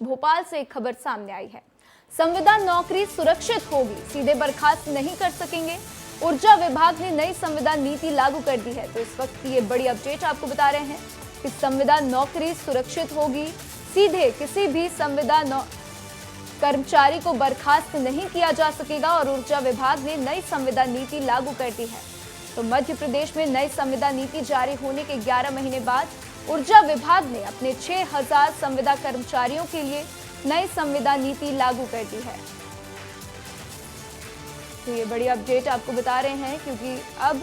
भोपाल से एक खबर सामने आई है। संविदा नौकरी सुरक्षित होगी, सीधे बर्खास्त नहीं कर सकेंगे। ऊर्जा विभाग ने नई संविदा नीति लागू कर दी है। तो इस वक्त की ये बड़ी अपडेट आपको बता रहे हैं कि संविदा नौकरी सुरक्षित होगी, सीधे किसी भी संविदा कर्मचारी को बर्खास्त नहीं किया जा सकेगा और ऊर्जा विभाग ने नई संविदा नीति लागू कर दी है। तो मध्य प्रदेश में नई संविदा नीति जारी होने के 11 महीने बाद ऊर्जा विभाग ने अपने 6000 संविदा कर्मचारियों के लिए नई संविदा नीति लागू कर दी है। तो ये बड़ी अपडेट आपको बता रहे हैं क्योंकि अब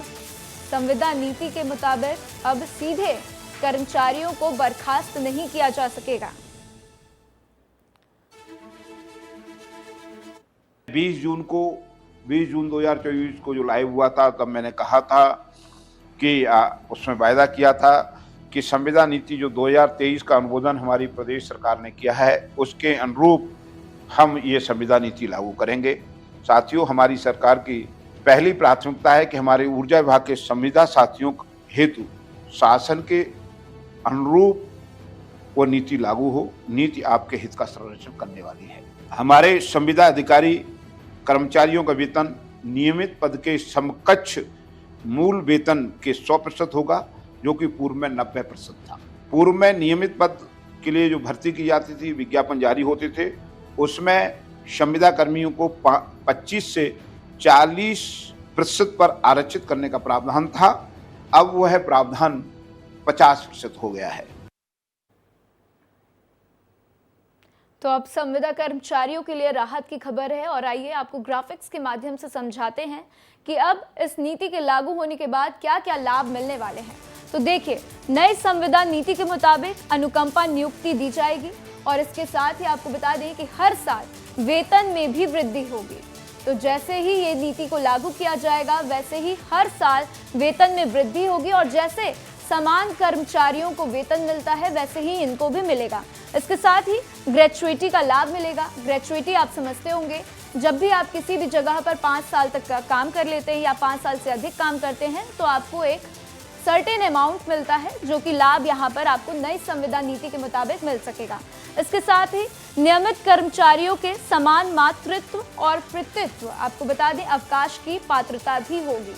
संविदा नीति के मुताबिक अब सीधे कर्मचारियों को बर्खास्त नहीं किया जा सकेगा। 20 जून 2024 को जो लाइव हुआ था, तब मैंने कहा था कि उसमें वायदा किया था कि संविदा नीति जो 2023 का अनुमोदन हमारी प्रदेश सरकार ने किया है, उसके अनुरूप हम ये संविदा नीति लागू करेंगे। साथियों, हमारी सरकार की पहली प्राथमिकता है कि हमारे ऊर्जा विभाग के संविदा साथियों हेतु शासन के अनुरूप वो नीति लागू हो। नीति आपके हित का संरक्षण करने वाली है। हमारे संविदा अधिकारी कर्मचारियों का वेतन नियमित पद के समकक्ष मूल वेतन के 100% होगा, जो कि पूर्व में 90% था। पूर्व में नियमित पद के लिए जो भर्ती की जाती थी, विज्ञापन जारी होते थे, उसमें संविदा कर्मियों को 25 से 40% पर आरक्षित करने का प्रावधान था। अब वह प्रावधान 50% हो गया है। तो अब संविदा कर्मचारियों के लिए राहत की खबर है और आइए आपको ग्राफिक्स के माध्यम से समझाते हैं कि अब इस नीति के लागू होने के बाद क्या क्या लाभ मिलने वाले हैं। तो देखिए, नई संविदा नीति के मुताबिक अनुकंपा नियुक्ति दी जाएगी और इसके साथ ही आपको बता दें कि हर साल वेतन में भी वृद्धि होगी। तो जैसे ही ये नीति को लागू किया जाएगा, वैसे ही हर साल वेतन में वृद्धि होगी और जैसे समान कर्मचारियों को वेतन मिलता है, वैसे ही इनको भी मिलेगा। इसके साथ ही ग्रेच्युइटी का लाभ मिलेगा। ग्रेच्युइटी आप समझते होंगे, जब भी आप किसी भी जगह पर 5 साल तक का काम कर लेते हैं या 5 साल से अधिक काम करते हैं, तो आपको एक सर्टेन अमाउंट मिलता है, जो कि लाभ यहाँ पर आपको नई संविदा नीति के मुताबिक मिल सकेगा। इसके साथ ही नियमित कर्मचारियों के समान मातृत्व और पितृत्व, आपको बता दें, अवकाश की पात्रता भी होगी।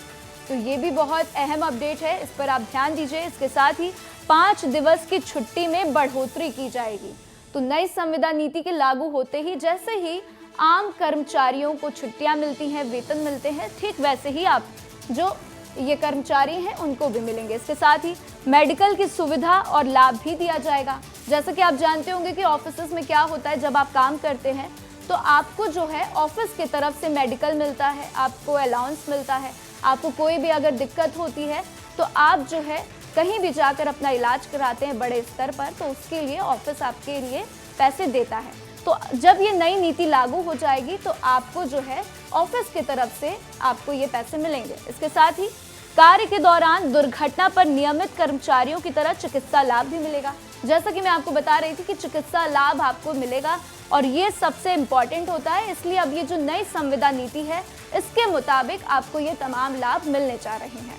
तो ये भी बहुत अहम अपडेट है, इस पर आप ध्यान दीजिए। इसके साथ ही 5 दिवस की छुट्टी में बढ़ोतरी की जाएगी। तो नई संविदा नीति के लागू होते ही जैसे ही आम कर्मचारियों को छुट्टियां मिलती हैं, वेतन मिलते हैं, ठीक वैसे ही आप जो ये कर्मचारी हैं उनको भी मिलेंगे। इसके साथ ही मेडिकल की सुविधा और लाभ भी दिया जाएगा। जैसा कि आप जानते होंगे कि ऑफिस में क्या होता है, जब आप काम करते हैं तो आपको जो है ऑफिस की तरफ से मेडिकल मिलता है, आपको अलाउंस मिलता है। आपको कोई भी अगर दिक्कत होती है तो आप जो है कहीं भी जाकर अपना इलाज कराते हैं बड़े स्तर पर, तो उसके लिए ऑफिस आपके लिए पैसे देता है। तो जब ये नई नीति लागू हो जाएगी तो आपको जो है ऑफिस की तरफ से आपको ये पैसे मिलेंगे। इसके साथ ही कार्य के दौरान दुर्घटना पर नियमित कर्मचारियों की तरह चिकित्सा लाभ भी मिलेगा। जैसा कि मैं आपको बता रही थी कि चिकित्सा लाभ आपको मिलेगा और ये सबसे इम्पोर्टेंट होता है, इसलिए अब ये जो नई संविदा नीति है, इसके मुताबिक आपको ये तमाम लाभ मिलने जा रहे हैं।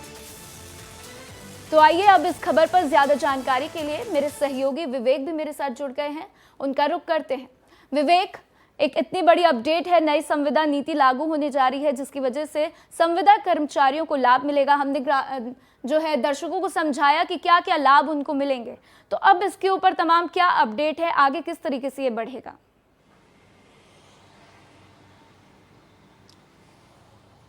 तो आइए अब इस खबर पर ज्यादा जानकारी के लिए मेरे सहयोगी विवेक भी मेरे साथ जुड़ गए हैं, उनका रुख करते हैं। विवेक, एक इतनी बड़ी अपडेट है, नई संविदा नीति लागू होने जा रही है जिसकी वजह से संविदा कर्मचारियों को लाभ मिलेगा। हमने जो है दर्शकों को समझाया कि क्या क्या लाभ उनको मिलेंगे। तो अब इसके ऊपर तमाम क्या अपडेट है, आगे किस तरीके से ये बढ़ेगा?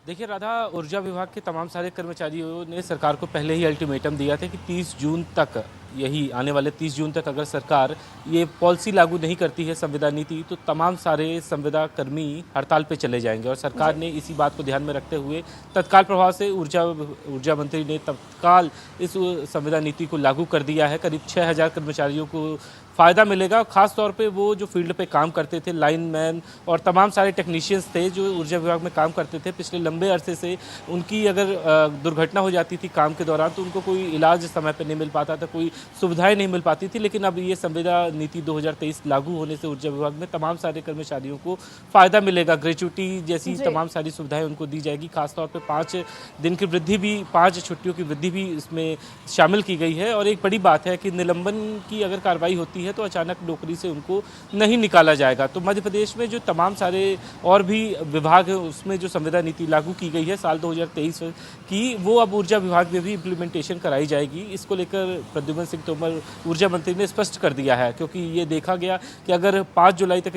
देखिए राधा, ऊर्जा विभाग के तमाम सारे कर्मचारियों ने सरकार को पहले ही अल्टीमेटम दिया था कि 30 जून तक, यही आने वाले 30 जून तक अगर सरकार ये पॉलिसी लागू नहीं करती है संविदा नीति, तो तमाम सारे संविदा कर्मी हड़ताल पे चले जाएंगे। और सरकार ने इसी बात को ध्यान में रखते हुए तत्काल प्रभाव से ऊर्जा मंत्री ने तत्काल इस संविदा नीति को लागू कर दिया है। करीब 6000 कर्मचारियों को फ़ायदा मिलेगा। खास तौर पे वो जो फील्ड पे काम करते थे, लाइनमैन और तमाम सारे टेक्नीशियंस थे जो ऊर्जा विभाग में काम करते थे पिछले लंबे अरसे से, उनकी अगर दुर्घटना हो जाती थी काम के दौरान तो उनको कोई इलाज समय पे नहीं मिल पाता था, कोई सुविधाएं नहीं मिल पाती थी, लेकिन अब ये संविदा नीति 2023 लागू होने से ऊर्जा विभाग में तमाम सारे कर्मचारियों को फ़ायदा मिलेगा। ग्रेच्युटी जैसी तमाम सारी सुविधाएं उनको दी जाएगी। खासतौर पर 5 दिन की वृद्धि भी, 5 छुट्टियों की वृद्धि भी इसमें शामिल की गई है। और एक बड़ी बात है कि निलंबन की अगर कार्रवाई होती है तो अचानक नौकरी से उनको नहीं निकाला जाएगा। तो मध्य प्रदेश में जो तमाम सारे और भी विभाग हैं उसमें जो संविदा नीति लागू की गई है साल 2023 की, वो अब ऊर्जा विभाग में भी इम्प्लीमेंटेशन कराई जाएगी। इसको लेकर प्रद्युम्न सिंह तोमर ऊर्जा मंत्री ने स्पष्ट कर दिया है, क्योंकि ये देखा गया कि अगर 5 जुलाई तक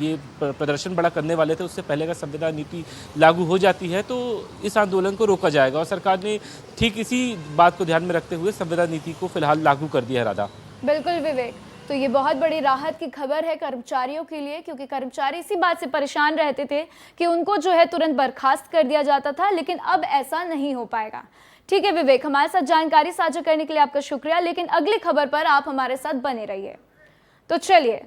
ये प्रदर्शन बड़ा करने वाले थे, उससे पहले अगर संविदा नीति लागू हो जाती है तो इस आंदोलन को रोका जाएगा। और सरकार ने ठीक इसी बात को ध्यान में रखते हुए संविदा नीति को फिलहाल लागू कर दिया है। राधा, बिल्कुल विवेक, तो ये बहुत बड़ी राहत की खबर है कर्मचारियों के लिए, क्योंकि कर्मचारी इसी बात से परेशान रहते थे कि उनको जो है तुरंत बर्खास्त कर दिया जाता था, लेकिन अब ऐसा नहीं हो पाएगा। ठीक है विवेक, हमारे साथ जानकारी साझा करने के लिए आपका शुक्रिया, लेकिन अगली खबर पर आप हमारे साथ बने रहिए। तो चलिए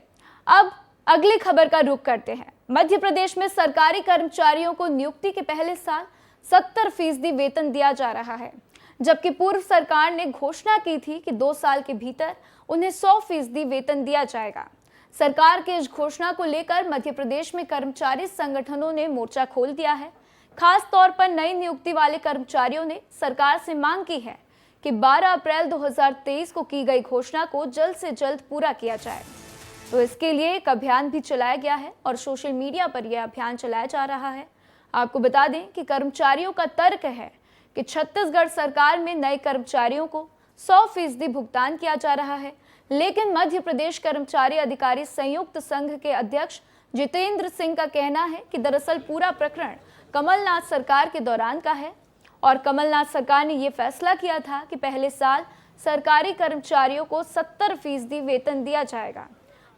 अब अगली खबर का रुख करते हैं। मध्य प्रदेश में सरकारी कर्मचारियों को नियुक्ति के पहले साल 70% वेतन दिया जा रहा है, जबकि पूर्व सरकार ने घोषणा की थी कि 2 साल के भीतर उन्हें 100% वेतन दिया जाएगा। सरकार के इस घोषणा को लेकर मध्य प्रदेश में कर्मचारी संगठनों ने मोर्चा खोल दिया है। खास तौर पर नई नियुक्ति वाले कर्मचारियों ने सरकार से मांग की है कि 12 अप्रैल 2023 को की गई घोषणा को जल्द से जल्द पूरा किया जाए। तो इसके लिए एक अभियान भी चलाया गया है और सोशल मीडिया पर यह अभियान चलाया जा रहा है। आपको बता दें कि कर्मचारियों का तर्क है कि छत्तीसगढ़ सरकार में नए कर्मचारियों को 100% भुगतान किया जा रहा है, लेकिन मध्य प्रदेश कर्मचारी अधिकारी संयुक्त संघ के अध्यक्ष जितेंद्र सिंह का कहना है कि दरअसल पूरा प्रकरण कमलनाथ सरकार के दौरान का है और कमलनाथ सरकार ने यह फैसला किया था कि पहले साल सरकारी कर्मचारियों को 70% वेतन दिया जाएगा,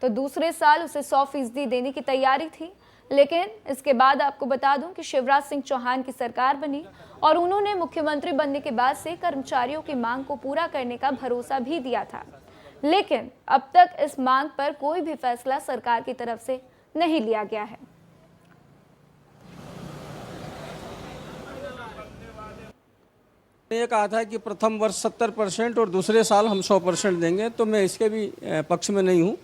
तो दूसरे साल उसे 100% देने की तैयारी थी। लेकिन इसके बाद आपको बता दूं कि शिवराज सिंह चौहान की सरकार बनी और उन्होंने मुख्यमंत्री बनने के बाद से कर्मचारियों की मांग को पूरा करने का भरोसा भी दिया था, लेकिन अब तक इस मांग पर कोई भी फैसला सरकार की तरफ से नहीं लिया गया है। ये कहा था कि प्रथम वर्ष 70% और दूसरे साल हम 100% देंगे, तो मैं इसके भी पक्ष में नहीं हूँ।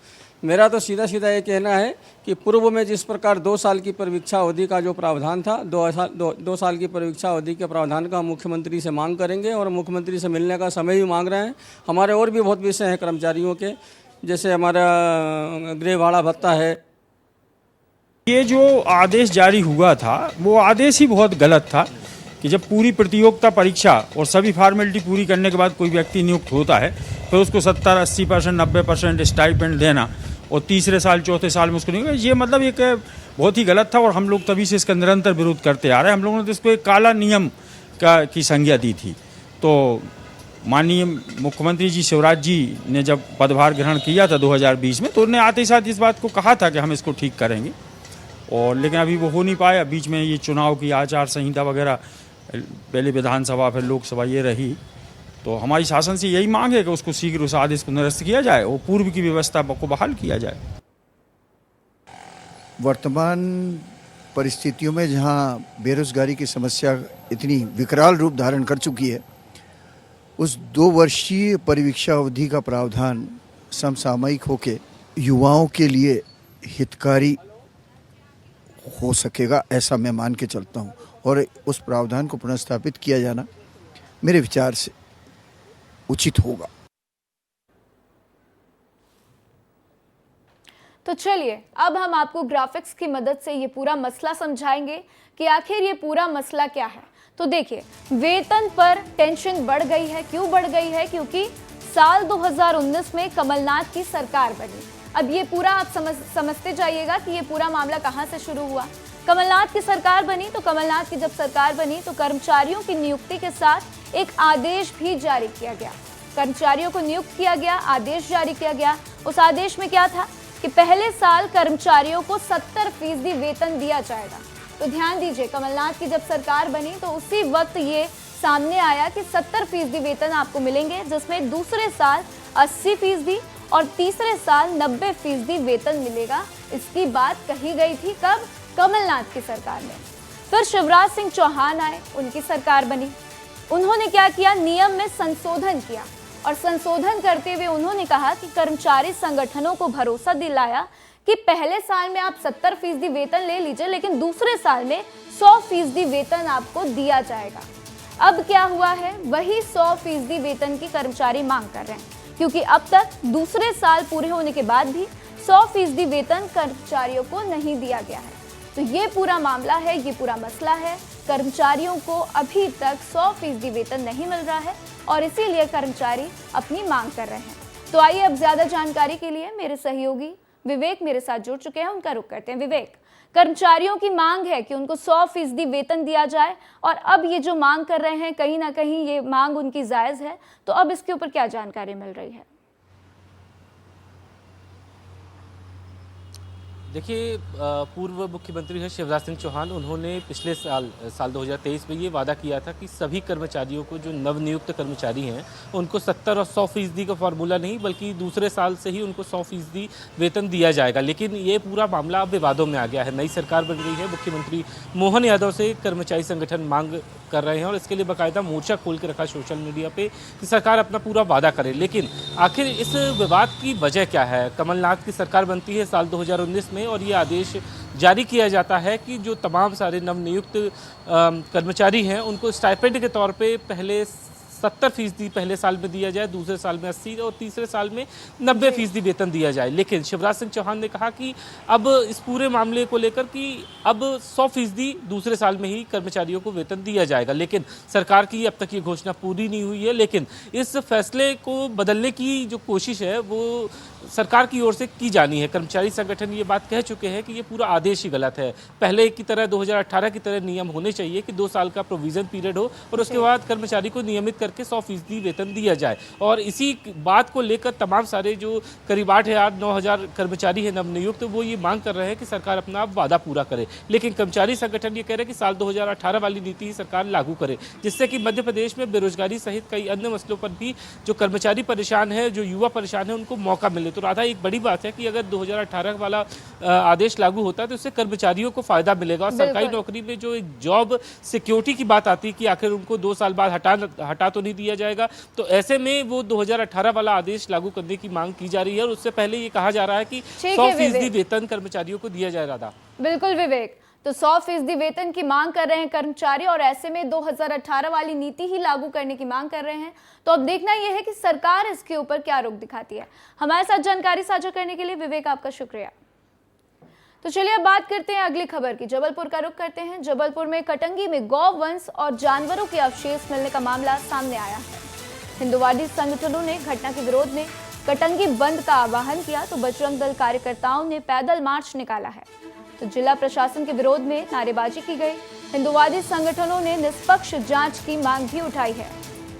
मेरा तो सीधा सीधा ये कहना है कि पूर्व में जिस प्रकार 2 साल की परीक्षा अवधि का जो प्रावधान था, 2 साल की परीक्षा अवधि के प्रावधान का मुख्यमंत्री से मांग करेंगे और मुख्यमंत्री से मिलने का समय भी मांग रहे हैं। हमारे और भी बहुत विषय हैं कर्मचारियों के, जैसे हमारा गृह भाड़ा भत्ता है। ये जो आदेश जारी हुआ था वो आदेश ही बहुत गलत था कि जब पूरी प्रतियोगिता परीक्षा और सभी फॉर्मेलिटी पूरी करने के बाद कोई व्यक्ति नियुक्त होता है फिर उसको 70-80%, 90% स्टाइपेंड देना और तीसरे साल चौथे साल में उसको नहीं, ये मतलब एक बहुत ही गलत था और हम लोग तभी से इसका निरंतर विरोध करते आ रहे हैं। हम लोगों ने तो इसको एक काला नियम की संज्ञा दी थी। तो माननीय मुख्यमंत्री जी शिवराज जी ने जब पदभार ग्रहण किया था 2020 में, तो उन्होंने आते ही साथ इस बात को कहा था कि हम इसको ठीक करेंगे, और लेकिन अभी वो हो नहीं पाया। बीच में ये चुनाव की आचार संहिता वगैरह, पहले विधानसभा फिर लोकसभा ये रही, तो हमारी शासन से यही मांग है कि उसको शीघ्र उस आदेश को निरस्त किया जाए और पूर्व की व्यवस्था को बहाल किया जाए। वर्तमान परिस्थितियों में जहां बेरोजगारी की समस्या इतनी विकराल रूप धारण कर चुकी है, उस 2 वर्षीय परीक्षा अवधि का प्रावधान समसामयिक होके युवाओं के लिए हितकारी हो सकेगा, ऐसा मैं मान के चलता हूं, और उस प्रावधान को पुनर्स्थापित किया जाना मेरे विचार से उचित होगा। तो चलिए अब हम आपको ग्राफिक्स की मदद से ये पूरा मसला समझाएंगे कि आखिर ये पूरा मसला क्या है। तो देखिए, वेतन पर टेंशन बढ़ गई है। क्यों बढ़ गई है? क्योंकि साल 2019 में कमलनाथ की सरकार बनी। अब ये पूरा आप समझते जाइएगा कि ये पूरा मामला कहाँ से शुरू हुआ। कमलनाथ की सरकार बनी, तो कमलनाथ की जब सरकार बनी तो कर्मचारियों की नियुक्ति के साथ एक आदेश भी जारी किया गया। कर्मचारियों को नियुक्त किया गया, आदेश जारी किया गया। उस आदेश में क्या था कि पहले साल कर्मचारियों को 70% वेतन दिया जाएगा। तो ध्यान दीजिए, कमलनाथ की जब सरकार बनी तो उसी वक्त ये सामने आया कि 70% वेतन आपको मिलेंगे, जिसमें दूसरे साल 80% और तीसरे साल 90% वेतन मिलेगा। इसकी बात कही गई थी कब? कमलनाथ की सरकार में। फिर शिवराज सिंह चौहान आए, उनकी सरकार बनी। उन्होंने क्या किया? नियम में संशोधन किया और संशोधन करते हुए उन्होंने कहा कि कर्मचारी संगठनों को भरोसा दिलाया कि पहले साल में आप 70% वेतन ले लीजिए, लेकिन दूसरे साल में 100% वेतन आपको दिया जाएगा। अब क्या हुआ है, वही 100% वेतन की कर्मचारी मांग कर रहे हैं, क्योंकि अब तक दूसरे साल पूरे होने के बाद भी 100% वेतन कर्मचारियों को नहीं दिया गया है। तो ये पूरा मामला है, ये पूरा मसला है। कर्मचारियों को अभी तक 100% वेतन नहीं मिल रहा है और इसीलिए कर्मचारी अपनी मांग कर रहे हैं। तो आइए अब ज्यादा जानकारी के लिए मेरे सहयोगी विवेक मेरे साथ जुड़ चुके हैं, उनका रुख करते हैं। विवेक, कर्मचारियों की मांग है कि उनको 100% वेतन दिया जाए और अब ये जो मांग कर रहे हैं कहीं ना कहीं ये मांग उनकी जायज है, तो अब इसके ऊपर क्या जानकारी मिल रही है? देखिए, पूर्व मुख्यमंत्री है शिवराज सिंह चौहान, उन्होंने पिछले साल 2023 में ये वादा किया था कि सभी कर्मचारियों को, जो नवनियुक्त कर्मचारी हैं, उनको 70 और 100% का फार्मूला नहीं बल्कि दूसरे साल से ही उनको 100% वेतन दिया जाएगा। लेकिन ये पूरा मामला अब विवादों में आ गया है। नई सरकार बन गई है, मुख्यमंत्री मोहन यादव से कर्मचारी संगठन मांग कर रहे हैं और इसके लिए बाकायदा मोर्चा खोल के रखा सोशल मीडिया पे कि सरकार अपना पूरा वादा करे। लेकिन आखिर इस विवाद की वजह क्या है? कमलनाथ की सरकार बनती है साल 2019 में और ये आदेश जारी किया जाता है कि जो तमाम सारे नवनियुक्त कर्मचारी हैं उनको स्टाइपेंड के तौर पे पहले 70% पहले साल में दिया जाए, दूसरे साल में 80 और तीसरे साल में 90% वेतन दिया जाए। लेकिन शिवराज सिंह चौहान ने कहा कि अब इस पूरे मामले को लेकर कि अब 100% दूसरे साल में ही कर्मचारियों को वेतन दिया जाएगा। लेकिन सरकार की अब तक ये घोषणा पूरी नहीं हुई है। लेकिन इस फैसले को बदलने की जो कोशिश है वो सरकार की ओर से की जानी है। कर्मचारी संगठन ये बात कह चुके हैं कि ये पूरा आदेश ही गलत है। पहले की तरह 2018 की तरह नियम होने चाहिए कि 2 साल का प्रोविजन पीरियड हो और उसके बाद कर्मचारी को नियमित करके 100% वेतन दिया जाए। और इसी बात को लेकर तमाम सारे जो करीब 8,000-9 हज़ार कर्मचारी हैं नवनियुक्त, वो ये मांग कर रहे हैं कि सरकार अपना वादा पूरा करे। लेकिन कर्मचारी संगठन ये कह रहे हैं कि साल 2018 वाली नीति ही सरकार लागू करे, जिससे कि मध्य प्रदेश में बेरोजगारी सहित कई अन्य मसलों पर भी जो कर्मचारी परेशान है, जो युवा परेशान है, उनको मौका मिले। तो राधा, एक बड़ी बात है कि अगर 2018 वाला आदेश लागू होता है तो इससे कर्मचारियों को फायदा मिलेगा और सरकारी नौकरी में जो एक जॉब सिक्योरिटी की बात आती है कि आखिर उनको 2 साल बाद हटा तो नहीं दिया जाएगा, तो ऐसे में वो 2018 वाला आदेश लागू करने की मांग की जा रही है और उससे पहले ये कहा जा रहा है कि 100% वेतन कर्मचारियों को दिया जाए। राधा, बिल्कुल विवेक, तो 100% वेतन की मांग कर रहे हैं कर्मचारी और ऐसे में 2018 वाली नीति ही लागू करने की मांग कर रहे हैं। तो अब देखना यह है कि सरकार इसके ऊपर क्या रुख दिखाती है। हमारे साथ जानकारी साझा करने के लिए विवेक आपका शुक्रिया। तो चलिए अब बात करते हैं अगली खबर की। जबलपुर का रुख करते हैं। जबलपुर में कटंगी में गौवंश और जानवरों के अवशेष मिलने का मामला सामने आया है। हिंदुवादी संगठनों ने घटना के विरोध में कटंगी बंद का आह्वान किया तो बजरंग दल कार्यकर्ताओं ने पैदल मार्च निकाला है। तो जिला प्रशासन के विरोध में नारेबाजी की गई। हिंदुवादी संगठनों ने निष्पक्ष जांच की मांग भी उठाई है।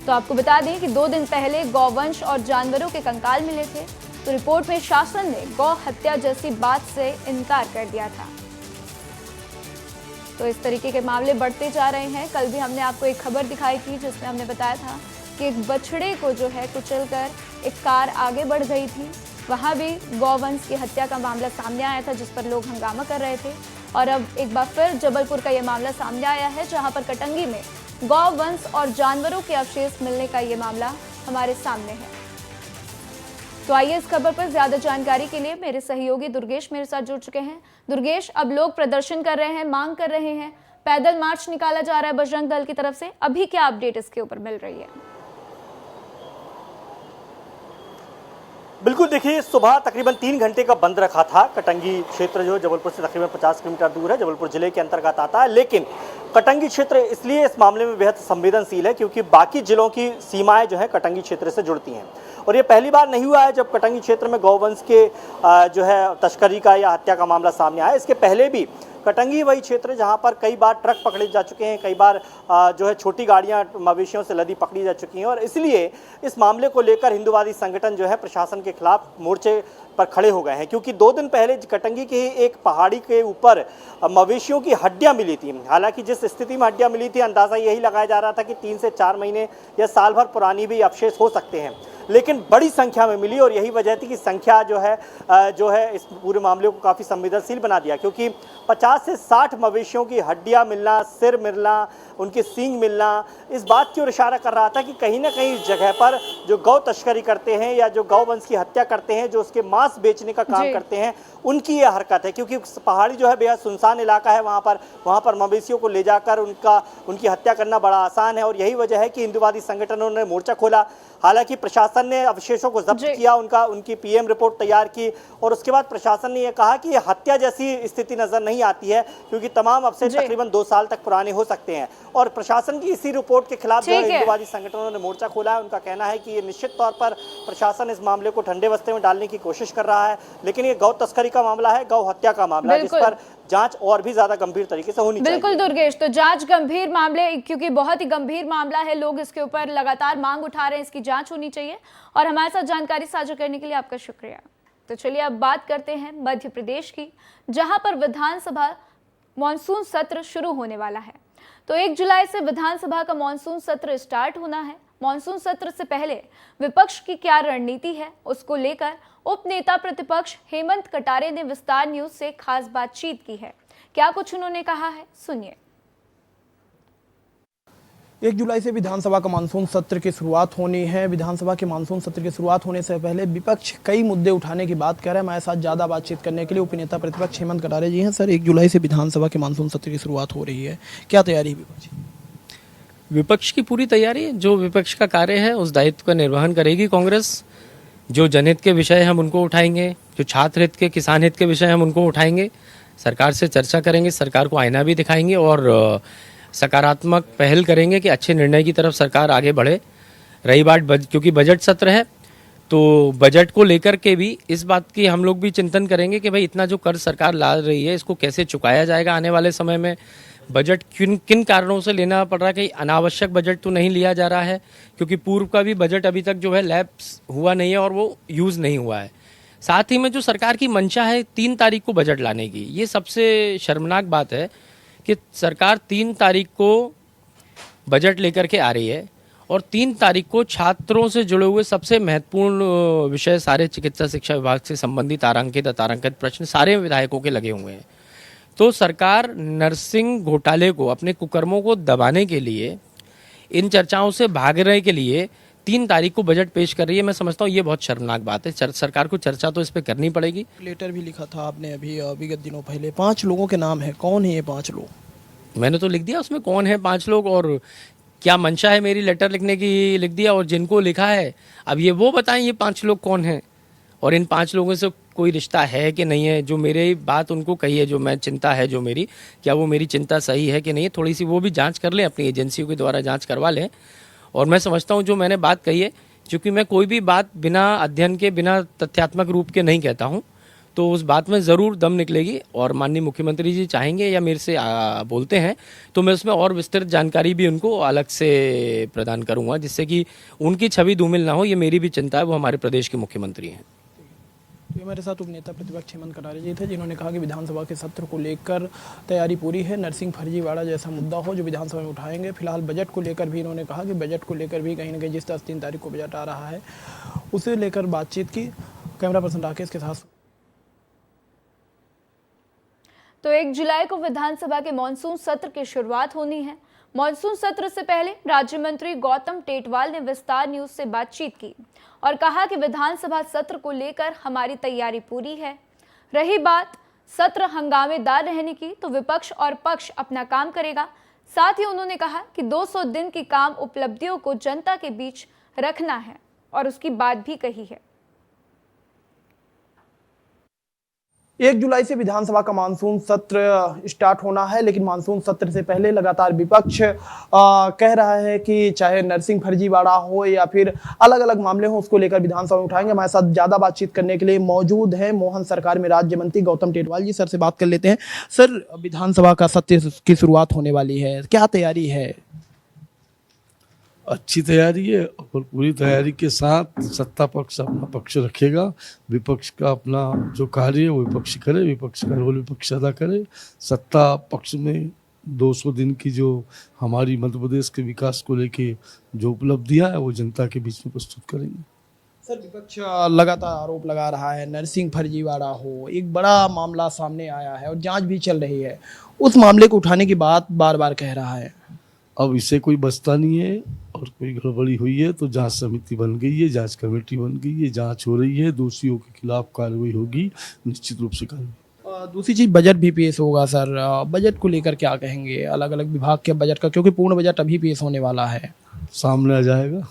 तो आपको बता दें कि 2 दिन पहले गौवंश और जानवरों के कंकाल मिले थे, तो रिपोर्ट में शासन ने गौ हत्या जैसी बात से इनकार कर दिया था। तो इस तरीके के मामले बढ़ते जा रहे हैं। कल भी हमने आपको एक खबर दिखाई थी जिसमें हमने बताया था कि एक बछड़े को जो है कुचलकर एक कार आगे बढ़ गई थी। वहाँ भी गौवंश की हत्या का मामला सामने आया था जिस पर लोग हंगामा कर रहे थे। और अब एक बार फिर जबलपुर का ये मामला सामने आया है जहाँ पर कटंगी में गौवंश और जानवरों के अवशेष मिलने का ये मामला हमारे सामने है। तो आइए इस खबर पर ज्यादा जानकारी के लिए मेरे सहयोगी दुर्गेश मेरे साथ जुड़ चुके हैं। दुर्गेश, अब लोग प्रदर्शन कर रहे हैं, मांग कर रहे हैं, पैदल मार्च निकाला जा रहा है बजरंग दल की तरफ से, अभी क्या अपडेट इसके ऊपर मिल रही है? बिल्कुल, देखिए सुबह तकरीबन 3 घंटे का बंद रखा था। कटंगी क्षेत्र जो जबलपुर से तकरीबन 50 किलोमीटर दूर है, जबलपुर जिले के अंतर्गत आता है। लेकिन कटंगी क्षेत्र इसलिए इस मामले में बेहद संवेदनशील है क्योंकि बाकी जिलों की सीमाएं जो है कटंगी क्षेत्र से जुड़ती हैं। और ये पहली बार नहीं हुआ है जब कटंगी क्षेत्र में गौवंश के जो है तस्करी का या हत्या का मामला सामने आया। इसके पहले भी कटंगी वही क्षेत्र जहां पर कई बार ट्रक पकड़े जा चुके हैं, कई बार जो है छोटी गाड़ियां मवेशियों से लदी पकड़ी जा चुकी हैं। और इसलिए इस मामले को लेकर हिंदुवादी संगठन जो है प्रशासन के खिलाफ मोर्चे पर खड़े हो गए हैं क्योंकि 2 दिन पहले कटंगी के एक पहाड़ी के ऊपर मवेशियों की हड्डियां मिली थी। हालांकि जिस स्थिति में हड्डियां मिली थी अंदाज़ा यही लगाया जा रहा था कि 3 से 4 महीने या साल भर पुरानी भी अवशेष हो सकते हैं। लेकिन बड़ी संख्या में मिली और यही वजह थी कि संख्या जो है इस पूरे मामले को काफ़ी संवेदनशील बना दिया, क्योंकि 50 से 60 मवेशियों की हड्डियां मिलना, सिर मिलना, उनके सींग मिलना इस बात की ओर इशारा कर रहा था कि कहीं ना कहीं इस जगह पर जो गौ तस्करी करते हैं या जो गौ वंश की हत्या करते हैं, जो उसके मांस बेचने का काम करते हैं, उनकी यह हरकत है। क्योंकि पहाड़ी जो है बेहद सुनसान इलाका है, वहाँ पर मवेशियों को ले जाकर उनकी हत्या करना बड़ा आसान है और यही वजह है कि हिंदुवादी संगठनों ने मोर्चा खोला। हालांकि प्रशासन ने अवशेषों को जब्त किया, उनकी पीएम रिपोर्ट तैयार की और उसके बाद प्रशासन ने यह कहा कि यह हत्या जैसी स्थिति नजर नहीं आती है, क्योंकि तमाम अवशेष तकरीबन 2 साल तक पुराने हो सकते हैं। और प्रशासन की इसी रिपोर्ट के खिलाफ जो हिंदुवादी संगठनों ने मोर्चा खोला है। उनका कहना है कि ये निश्चित तौर पर प्रशासन इस मामले को ठंडे बस्ते में डालने की कोशिश कर रहा है, लेकिन ये गौ तस्करी का मामला है, गौ हत्या का मामला है, जिस पर जांच और भी ज्यादा गंभीर तरीके से होनी चाहिए। बिल्कुल दुर्गेश, तो जांच गंभीर मामले, क्योंकि बहुत ही गंभीर मामला है, लोग इसके ऊपर लगातार मांग उठा रहे हैं, इसकी जांच होनी चाहिए। और हमारे साथ जानकारी साझा करने के लिए आपका शुक्रिया। तो चलिए अब बात करते हैं मध्य प्रदेश की, जहां पर विधानसभा मॉनसून सत्र शुरू होने वाला है। तो 1 जुलाई से विधानसभा का मॉनसून सत्र स्टार्ट होना है। मॉनसून सत्र से पहले विपक्ष की क्या रणनीति है, उसको लेकर उप नेता प्रतिपक्ष हेमंत कटारे ने विस्तार न्यूज से खास बातचीत की है। क्या कुछ उन्होंने कहा है, सुनिए। 1 जुलाई से विधानसभा का मानसून सत्र की शुरुआत होनी है। विधानसभा के मानसून सत्र की शुरुआत होने से पहले विपक्ष कई मुद्दे उठाने की बात कर रहे हैं। हमारे साथ ज़्यादा बातचीत करने के लिए उपनेता प्रतिपक्ष हेमंत कटारे जी हैं। सर, 1 जुलाई से विधानसभा के मानसून सत्र की शुरुआत हो रही है, क्या तैयारी है विपक्ष? विपक्ष की पूरी तैयारी है। जो विपक्ष का कार्य है उस दायित्व का निर्वहन करेगी कांग्रेस। जो जनहित के विषय हम उनको उठाएंगे, जो छात्र हित के, किसान हित के विषय हम उनको उठाएंगे, सरकार से चर्चा करेंगे, सरकार को आईना भी दिखाएंगे और सकारात्मक पहल करेंगे कि अच्छे निर्णय की तरफ सरकार आगे बढ़े। रही बात क्योंकि बजट सत्र है, तो बजट को लेकर के भी इस बात की हम लोग भी चिंतन करेंगे कि भाई इतना जो कर्ज सरकार ला रही है इसको कैसे चुकाया जाएगा आने वाले समय में। बजट किन कारणों से लेना पड़ रहा है, कहीं अनावश्यक बजट तो नहीं लिया जा रहा है, क्योंकि पूर्व का भी बजट अभी तक जो है लैप्स हुआ नहीं है और वो यूज़ नहीं हुआ है। साथ ही में जो सरकार की मंशा है 3 तारीख को बजट लाने की, ये सबसे शर्मनाक बात है कि सरकार 3 तारीख को बजट लेकर के आ रही है और 3 तारीख को छात्रों से जुड़े हुए सबसे महत्वपूर्ण विषय सारे चिकित्सा शिक्षा विभाग से संबंधित अतारांकित प्रश्न सारे विधायकों के लगे हुए हैं। तो सरकार नर्सिंग घोटाले को, अपने कुकर्मों को दबाने के लिए, इन चर्चाओं से भागने के लिए 3 तारीख को बजट पेश कर रही है। मैं समझता हूँ ये बहुत शर्मनाक बात है। सरकार को चर्चा तो इस पर करनी पड़ेगी। लेटर भी लिखा था आपने अभी विगत दिनों पहले, 5 लोगों के नाम है, कौन है ये 5 लोग? मैंने तो लिख दिया उसमें कौन है 5 लोग और क्या मंशा है मेरी लेटर लिखने की, लिख दिया। और जिनको लिखा है अब ये वो बताएं ये 5 लोग कौन हैं और इन 5 लोगों से कोई रिश्ता है कि नहीं है। जो मेरी बात उनको कही है, जो मैं चिंता है जो मेरी, क्या वो मेरी चिंता सही है कि नहीं है, थोड़ी सी वो भी जांच कर लें, अपनी एजेंसियों के द्वारा जांच करवा लें। और मैं समझता हूँ जो मैंने बात कही है, क्योंकि मैं कोई भी बात बिना अध्ययन के, बिना तथ्यात्मक रूप के नहीं कहता हूँ, तो उस बात में ज़रूर दम निकलेगी। और माननीय मुख्यमंत्री जी चाहेंगे या मेरे से बोलते हैं तो मैं उसमें और विस्तृत जानकारी भी उनको अलग से प्रदान करूँगा, जिससे कि उनकी छवि धूमिल ना हो। ये मेरी भी चिंता है, वो हमारे प्रदेश के मुख्यमंत्री हैं। तो ये मेरे साथ उपनेता प्रतिपक्ष हेमंत कटारे जी थे, जिन्होंने कहा कि विधानसभा के सत्र को लेकर तैयारी पूरी है। नरसिंह फर्जीवाड़ा जैसा मुद्दा हो जो विधानसभा में उठाएंगे। फिलहाल बजट को लेकर भी इन्होंने कहा कि बजट को लेकर भी कहीं ना कहीं जिस तरह 3 तारीख को बजट आ रहा है उसे लेकर बातचीत की। कैमरा पर्सन राकेश के साथ। तो 1 जुलाई को विधानसभा के मॉनसून सत्र की शुरुआत होनी है। मॉनसून सत्र से पहले राज्य मंत्री गौतम टेटवाल ने विस्तार न्यूज से बातचीत की और कहा कि विधानसभा सत्र को लेकर हमारी तैयारी पूरी है। रही बात सत्र हंगामेदार रहने की, तो विपक्ष और पक्ष अपना काम करेगा। साथ ही उन्होंने कहा कि 200 दिन की काम उपलब्धियों को जनता के बीच रखना है और उसकी बात भी कही है। 1 जुलाई से विधानसभा का मानसून सत्र स्टार्ट होना है, लेकिन मानसून सत्र से पहले लगातार विपक्ष कह रहा है कि चाहे नरसिंह फर्जीवाड़ा हो या फिर अलग अलग मामले हो, उसको लेकर विधानसभा में उठाएंगे। हमारे साथ ज्यादा बातचीत करने के लिए मौजूद हैं मोहन सरकार में राज्य मंत्री गौतम टेटवाल जी। सर से बात कर लेते हैं। सर, विधानसभा का सत्र की शुरुआत होने वाली है, क्या तैयारी है? अच्छी तैयारी है और पूरी तैयारी के साथ सत्ता पक्ष अपना पक्ष रखेगा, विपक्ष का अपना जो कार्य है वो विपक्ष करे, विपक्ष का रोल विपक्ष अदा करे। सत्ता पक्ष में 200 दिन की जो हमारी मध्य प्रदेश के विकास को लेके जो उपलब्धियां है वो जनता के बीच में प्रस्तुत करेंगे। सर विपक्ष लगातार आरोप लगा रहा है नरसिंह फर्जीवाड़ा हो, एक बड़ा मामला सामने आया है और जांच भी चल रही है, उस मामले को उठाने की बात बार बार कह रहा है। अब इसे कोई बचता नहीं है और कोई गड़बड़ी हुई है तो जांच समिति बन गई है, जांच कमेटी बन गई है, जांच हो रही है, दोषियों के खिलाफ कार्रवाई होगी, निश्चित रूप से कार्रवाई। दूसरी चीज बजट भी पेश होगा सर, बजट को लेकर क्या कहेंगे, अलग अलग विभाग के बजट का, क्योंकि पूर्ण बजट अभी पेश होने वाला है। सामने आ जाएगा,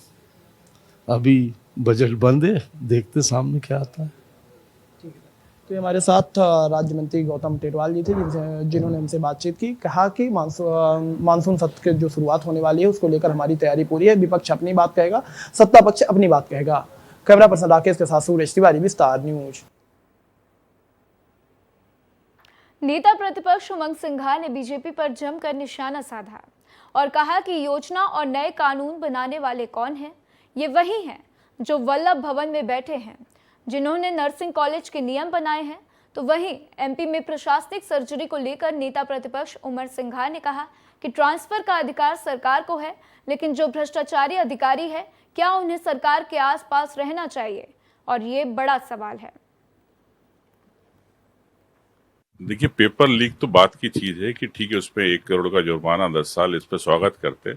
अभी बजट बंद है, देखते सामने क्या आता है। तो हमारे साथ राज्य मंत्री गौतम टेटवाल जी थे जिन्होंने हमसे बातचीत की, कहा कि मानसून सत्र की जो शुरुआत होने वाली है उसको लेकर हमारी तैयारी पूरी है, विपक्ष अपनी बात कहेगा, सत्ता पक्ष अपनी बात कहेगा। कैमरा पर्सन राकेश के साथ सूरज तिवारी, विस्तार न्यूज। नेता प्रतिपक्ष उमंग सिंघार ने बीजेपी पर जमकर निशाना साधा और कहा कि योजना और नए कानून बनाने वाले कौन हैं? ये वही हैं जो वल्लभ भवन में बैठे हैं, जिन्होंने नर्सिंग कॉलेज के नियम बनाए हैं। तो वहीं एमपी में प्रशासनिक सर्जरी को लेकर नेता प्रतिपक्ष उमंग सिंघार ने कहा कि ट्रांसफर का अधिकार सरकार को है, लेकिन जो भ्रष्टाचारी अधिकारी है क्या उन्हें सरकार के आसपास रहना चाहिए? और ये बड़ा सवाल है। देखिए, पेपर लीक तो बात की चीज है कि ठीक है, उस पर 1 करोड़ का जुर्माना 10 साल, इस पर स्वागत करते,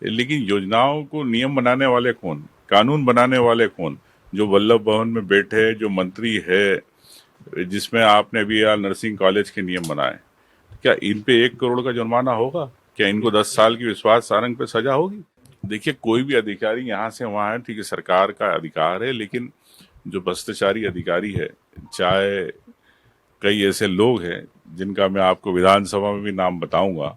लेकिन योजनाओं को नियम बनाने वाले कौन, कानून बनाने वाले कौन? जो वल्लभ भवन में बैठे जो मंत्री है, जिसमें आपने अभी यार नर्सिंग कॉलेज के नियम बनाए, क्या इन पे 1 करोड़ का जुर्माना होगा? क्या इनको 10 साल की विश्वास सारंग पे सजा होगी? देखिए, कोई भी अधिकारी यहाँ से वहाँ है, ठीक है, सरकार का अधिकार है, लेकिन जो भ्रष्टाचारी अधिकारी है, चाहे कई ऐसे लोग हैं जिनका मैं आपको विधानसभा में भी नाम बताऊंगा,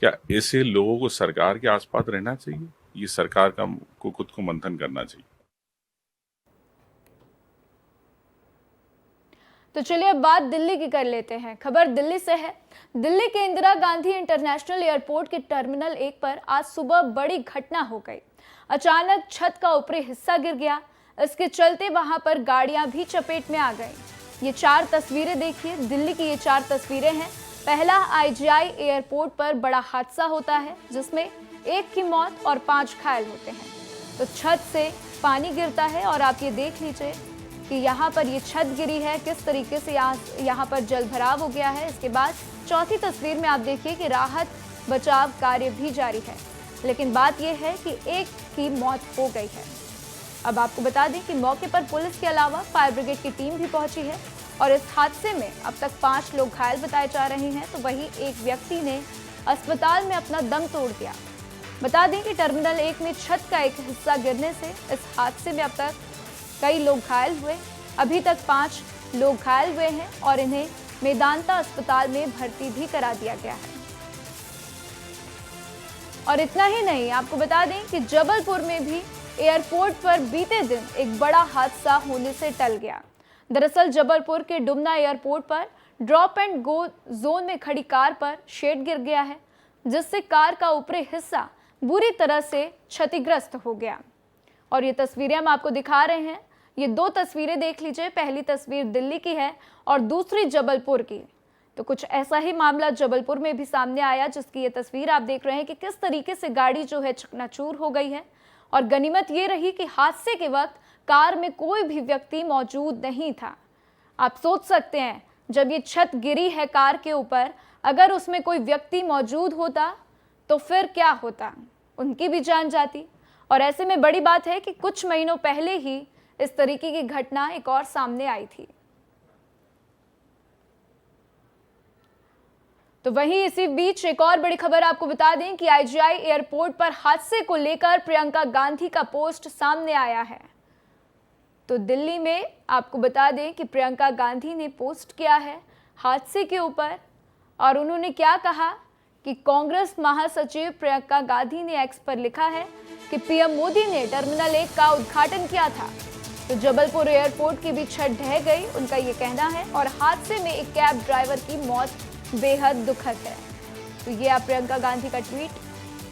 क्या ऐसे लोगों को सरकार के आसपास रहना चाहिए? ये सरकार को खुद को मंथन करना चाहिए। तो चलिए अब बात दिल्ली की कर लेते हैं। खबर दिल्ली से है। दिल्ली के इंदिरा गांधी इंटरनेशनल एयरपोर्ट के टर्मिनल 1 पर आज सुबह बड़ी घटना हो गई। अचानक छत का ऊपरी हिस्सा गिर गया। इसके चलते वहां पर गाड़ियां भी चपेट में आ गई। ये 4 तस्वीरें देखिए, दिल्ली की ये 4 तस्वीरें हैं। पहला आईजीआई एयरपोर्ट पर बड़ा हादसा होता है जिसमें 1 की मौत और 5 घायल होते हैं। तो छत से पानी गिरता है और आप ये देख लीजिए कि यहाँ पर ये छत गिरी है, किस तरीके से यहाँ पर जल भराव हो गया है। इसके बाद चौथी तस्वीर में आप देखिए कि राहत बचाव कार्य भी जारी है, लेकिन बात यह है कि 1 की मौत हो गई है। अब आपको बता दें कि मौके पर पुलिस के अलावा फायर ब्रिगेड की टीम भी पहुंची है और इस हादसे में अब तक 5 लोग घायल बताए जा रहे हैं। तो वहीं एक व्यक्ति ने अस्पताल में अपना दम तोड़ दिया। बता दें कि टर्मिनल 1 में छत का एक हिस्सा गिरने से इस हादसे में अब तक कई लोग घायल हुए। अभी तक 5 लोग घायल हुए हैं और इन्हें मेदांता अस्पताल में भर्ती भी करा दिया गया है। और इतना ही नहीं, आपको बता दें कि जबलपुर में भी एयरपोर्ट पर बीते दिन एक बड़ा हादसा होने से टल गया। दरअसल जबलपुर के डुमना एयरपोर्ट पर ड्रॉप एंड गो जोन में खड़ी कार पर शेड गिर गया है, जिससे कार का ऊपरी हिस्सा बुरी तरह से क्षतिग्रस्त हो गया। और ये तस्वीरें हम आपको दिखा रहे हैं। ये 2 तस्वीरें देख लीजिए, पहली तस्वीर दिल्ली की है और दूसरी जबलपुर की। तो कुछ ऐसा ही मामला जबलपुर में भी सामने आया, जिसकी ये तस्वीर आप देख रहे हैं कि किस तरीके से गाड़ी जो है चकनाचूर हो गई है। और गनीमत ये रही कि हादसे के वक्त कार में कोई भी व्यक्ति मौजूद नहीं था। आप सोच सकते हैं, जब ये छत गिरी है कार के ऊपर, अगर उसमें कोई व्यक्ति मौजूद होता तो फिर क्या होता, उनकी भी जान जाती। और ऐसे में बड़ी बात है कि कुछ महीनों पहले ही इस तरीके की घटना एक और सामने आई थी। तो वहीं इसी बीच एक और बड़ी खबर आपको बता दें कि आईजीआई एयरपोर्ट पर हादसे को लेकर प्रियंका गांधी का पोस्ट सामने आया है। तो दिल्ली में आपको बता दें कि प्रियंका गांधी ने पोस्ट किया है हादसे के ऊपर, और उन्होंने क्या कहा कि कांग्रेस महासचिव प्रियंका गांधी ने एक्स पर लिखा है कि पीएम मोदी ने टर्मिनल 1 का उद्घाटन किया था तो जबलपुर एयरपोर्ट की भी छत ढह गई, उनका ये कहना है। और हादसे में एक कैब ड्राइवर की मौत बेहद दुखद है। तो ये आप प्रियंका गांधी का ट्वीट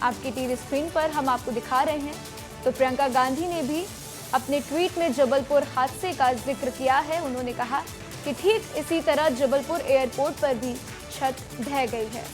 आपकी टीवी स्क्रीन पर हम आपको दिखा रहे हैं। तो प्रियंका गांधी ने भी अपने ट्वीट में जबलपुर हादसे का जिक्र किया है। उन्होंने कहा कि ठीक इसी तरह जबलपुर एयरपोर्ट पर भी छत ढह गई है।